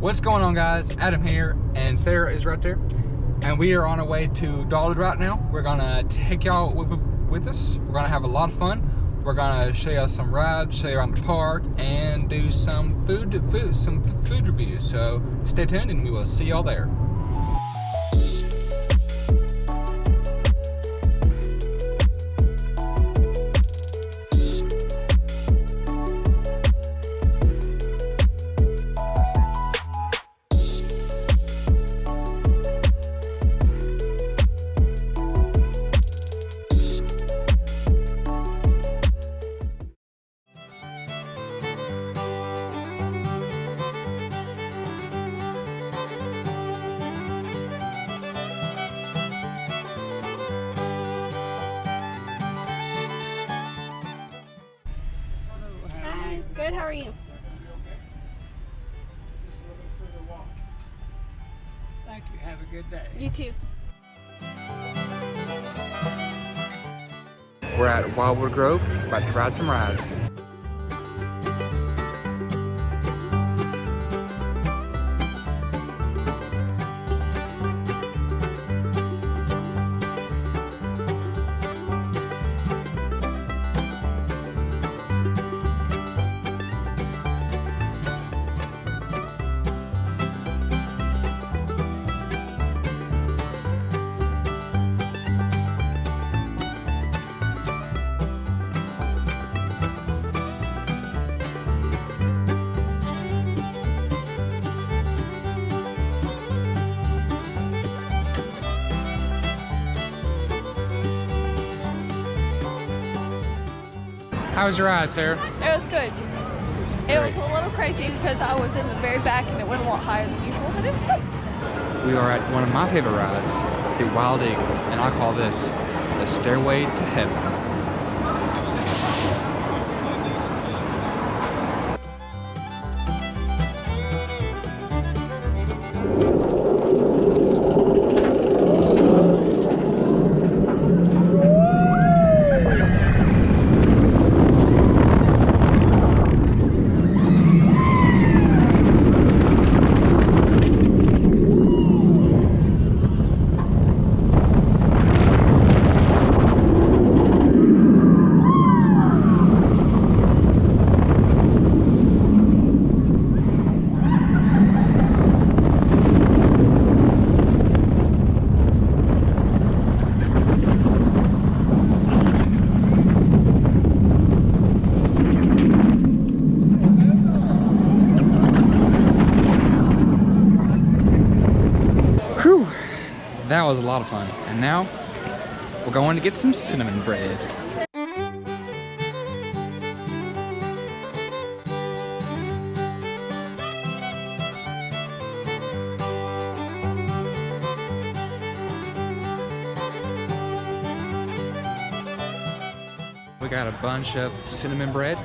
What's going on, guys? Adam here, and Sarah is right there, and we are on our way to Dollywood right now. We're gonna take y'all with us. We're gonna have a lot of fun. We're gonna show y'all some rides, show you around the park, and do some food reviews. So stay tuned, and we will see y'all there. Good, how are you? Thank you. Have a good day. You too. We're at Wildwood Grove, about to ride some rides. How was your ride, Sarah? It was good. It was a little crazy because I was in the very back and it went a lot higher than usual, but it was nice. We are at one of my favorite rides, the Wild Eagle, and I call this the Stairway to Heaven. That was a lot of fun. And now we're going to get some cinnamon bread. We got a bunch of cinnamon bread.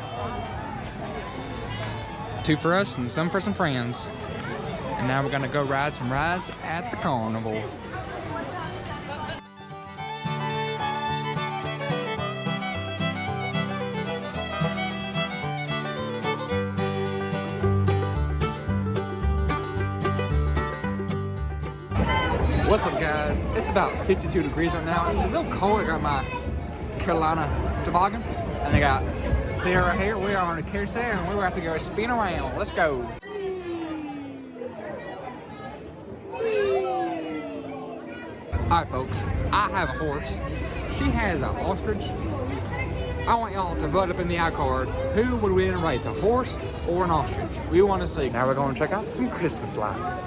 2 for us and some for some friends. And now we're gonna go ride some rides at the Carnival. What's up, guys? It's about 52 degrees right now. It's a little cold. I got my Carolina toboggan, and I got Sarah here. We are on a carousel, and we're about to go spin around. Let's go. Alright, folks, I have a horse. She has an ostrich. I want y'all to vote up in the iCard. Who would win in a race, a horse or an ostrich? We want to see. Now we're going to check out some Christmas lights.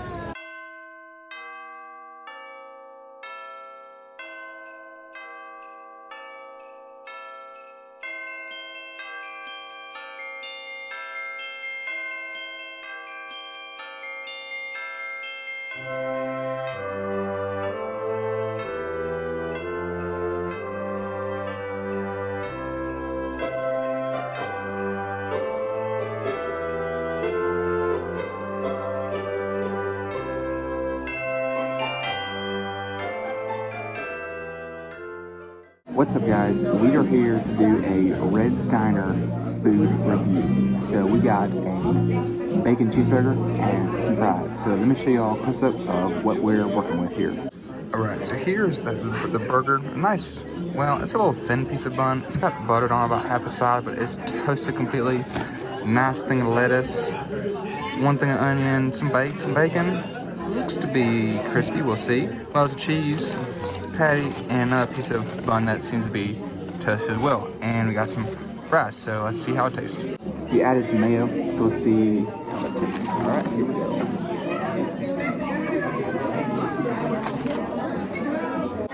What's up, guys? We are here to do a Red's Diner food review. So we got a bacon cheeseburger, and some fries. So let me show y'all a close up of what we're working with here. All right, so here's the burger. Nice. Well, it's a little thin piece of bun. It's got buttered on about half the side, but it's toasted completely. Nice thing of lettuce. One thing of onion, some bacon. Looks to be crispy, we'll see. Lots of cheese, patty, and another piece of bun that seems to be toasted as well. And we got some fries, so let's see how it tastes. We added some mayo, so let's see how that tastes. All right, here we go.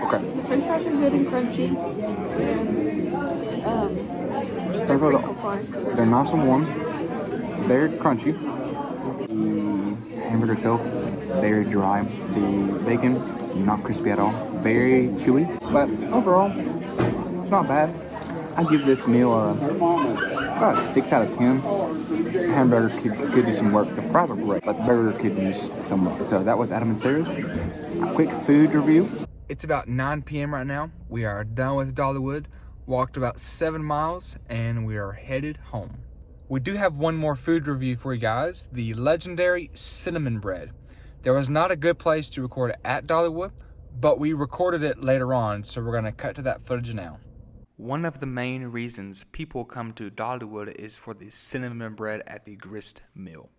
Okay. The french fries are good and crunchy. They're crinkle fries. They're nice and warm, very crunchy. The hamburger itself, very dry. The bacon, not crispy at all. Very chewy, but overall, it's not bad. I give this meal about a 6 out of 10. The hamburger could do some work. The fries are great, but the burger could use some work. So that was Adam and Sarah's quick food review. It's about 9 p.m. right now. We are done with Dollywood, walked about 7 miles, and we are headed home. We do have one more food review for you guys, the legendary cinnamon bread. There was not a good place to record it at Dollywood, but we recorded it later on, so we're gonna cut to that footage now. One of the main reasons people come to Dollywood is for the cinnamon bread at the grist mill.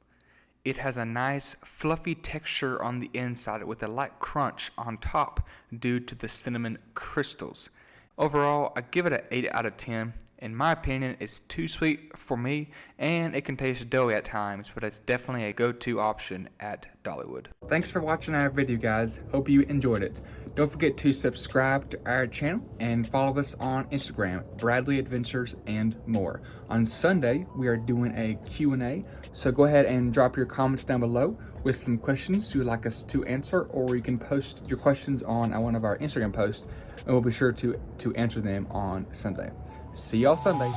It has a nice fluffy texture on the inside with a light crunch on top due to the cinnamon crystals. Overall, I give it an 8 out of 10. In my opinion, it's too sweet for me, and it can taste doughy at times, but it's definitely a go-to option at Dollywood. Thanks for watching our video, guys. Hope you enjoyed it. Don't forget to subscribe to our channel and follow us on Instagram, Bradley Adventures and more. On Sunday, we are doing a Q&A, so go ahead and drop your comments down below with some questions you would like us to answer, or you can post your questions on one of our Instagram posts, and we'll be sure to answer them on Sunday. See y'all Sunday.